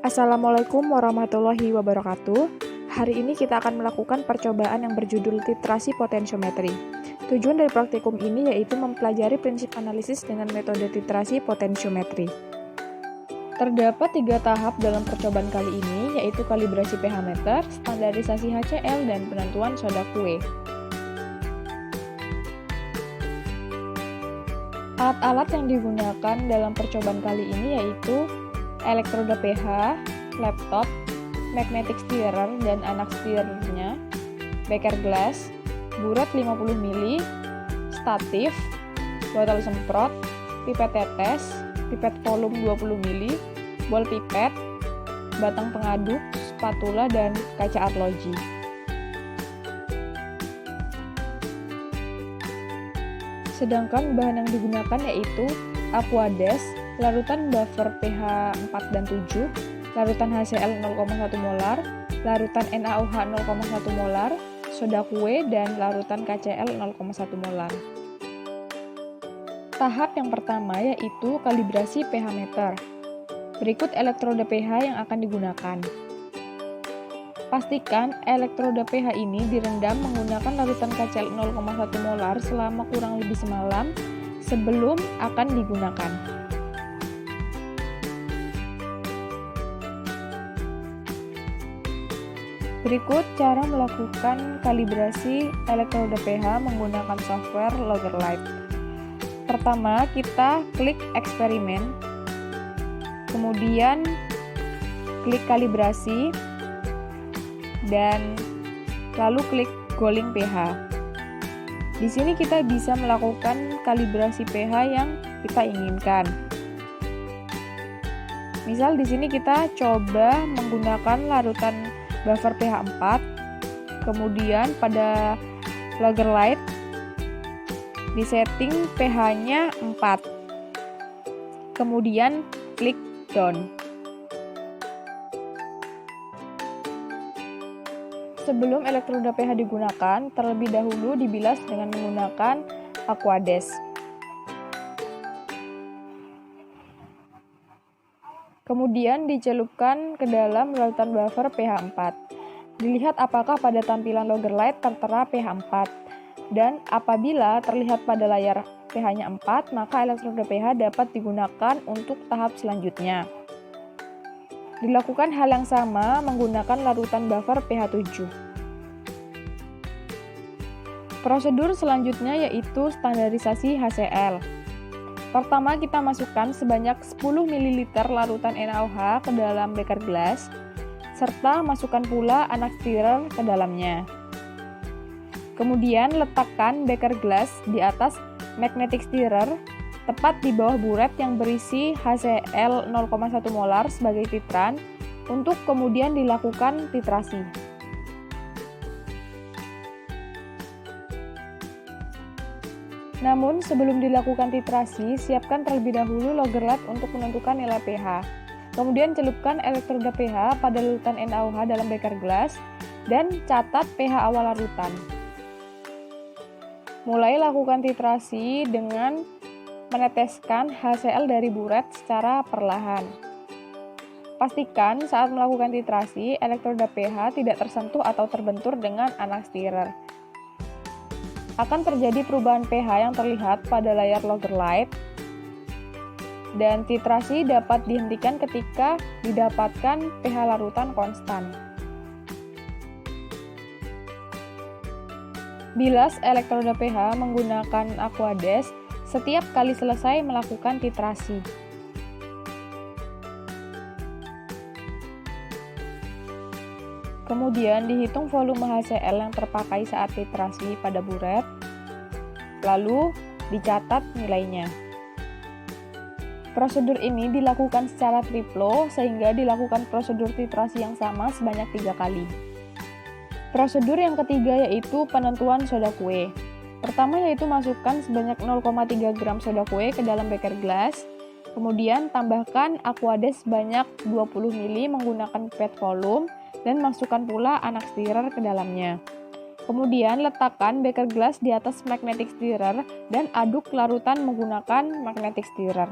Assalamualaikum warahmatullahi wabarakatuh. Hari ini kita akan melakukan percobaan yang berjudul titrasi potensiometri. Tujuan dari praktikum ini yaitu mempelajari prinsip analisis dengan metode titrasi potensiometri. Terdapat 3 tahap dalam percobaan kali ini, yaitu kalibrasi pH meter, standarisasi HCl, dan penentuan soda kue. Alat-alat yang digunakan dalam percobaan kali ini yaitu elektroda pH, laptop, magnetic stirrer dan anak stirrernya, beker gelas, buret 50 ml, statif, botol semprot, pipet tetes, pipet volume 20 ml, bol pipet, batang pengaduk, spatula, dan kaca arloji. Sedangkan bahan yang digunakan yaitu Aquades, larutan buffer pH 4 dan 7, larutan HCl 0,1 molar, larutan NaOH 0,1 molar, soda kue, dan larutan KCl 0,1 molar. Tahap yang pertama yaitu kalibrasi pH meter. Berikut elektroda pH yang akan digunakan. Pastikan elektroda pH ini direndam menggunakan larutan KCl 0,1 molar selama kurang lebih semalam sebelum akan digunakan. Berikut cara melakukan kalibrasi elektroda pH menggunakan software Loggerlight. Pertama, kita klik eksperimen, kemudian klik kalibrasi, dan lalu klik Goling pH. Di sini kita bisa melakukan kalibrasi pH yang kita inginkan. Misal di sini kita coba menggunakan larutan buffer pH 4, kemudian pada Loggerlight disetting pH-nya 4, kemudian klik down. Sebelum elektroda pH digunakan, terlebih dahulu dibilas dengan menggunakan Aquades. Kemudian dicelupkan ke dalam larutan buffer pH 4. Dilihat apakah pada tampilan Loggerlight tertera pH 4. Dan apabila terlihat pada layar pH-nya 4, maka elektroda pH dapat digunakan untuk tahap selanjutnya. Dilakukan hal yang sama menggunakan larutan buffer pH 7. Prosedur selanjutnya yaitu standarisasi HCl. Pertama, kita masukkan sebanyak 10 ml larutan NaOH ke dalam beker gelas, serta masukkan pula anak stirrer ke dalamnya. Kemudian letakkan beker gelas di atas magnetic stirrer, tepat di bawah buret yang berisi HCl 0,1 molar sebagai titran, untuk kemudian dilakukan titrasi. Namun, sebelum dilakukan titrasi, siapkan terlebih dahulu Loggerlight untuk menentukan nilai pH. Kemudian celupkan elektroda pH pada larutan NaOH dalam beker gelas, dan catat pH awal larutan. Mulai lakukan titrasi dengan meneteskan HCl dari buret secara perlahan. Pastikan saat melakukan titrasi, elektroda pH tidak tersentuh atau terbentur dengan anak stirrer. Akan terjadi perubahan pH yang terlihat pada layar Loggerlight, dan titrasi dapat dihentikan ketika didapatkan pH larutan konstan. Bilas elektroda pH menggunakan Aquades setiap kali selesai melakukan titrasi. Kemudian dihitung volume HCl yang terpakai saat titrasi pada buret, lalu dicatat nilainya. Prosedur ini dilakukan secara triplo sehingga dilakukan prosedur titrasi yang sama sebanyak 3 kali. Prosedur yang ketiga yaitu penentuan soda kue. Pertama yaitu masukkan sebanyak 0,3 gram soda kue ke dalam beker gelas, kemudian tambahkan Aquades sebanyak 20 ml menggunakan pipet volume, dan masukkan pula anak stirrer ke dalamnya. Kemudian letakkan beker gelas di atas magnetic stirrer dan aduk larutan menggunakan magnetic stirrer.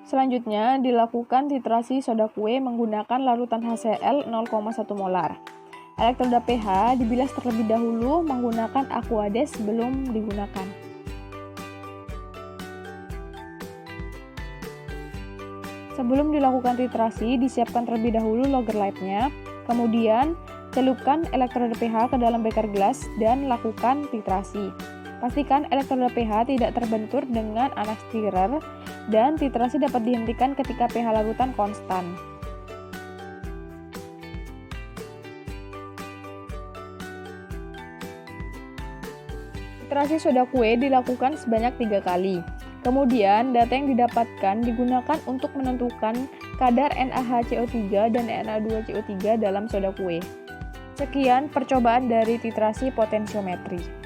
Selanjutnya, dilakukan titrasi soda kue menggunakan larutan HCl 0,1 molar. Elektroda pH dibilas terlebih dahulu menggunakan Aquades sebelum digunakan. Sebelum dilakukan titrasi, disiapkan terlebih dahulu logger light-nya, kemudian celupkan elektroda pH ke dalam beker gelas dan lakukan titrasi. Pastikan elektroda pH tidak terbentur dengan anak-stirrer dan titrasi dapat dihentikan ketika pH larutan konstan. Titrasi soda kue dilakukan sebanyak 3 kali. Kemudian, data yang didapatkan digunakan untuk menentukan kadar NaHCO3 dan Na2CO3 dalam soda kue. Sekian percobaan dari titrasi potensiometri.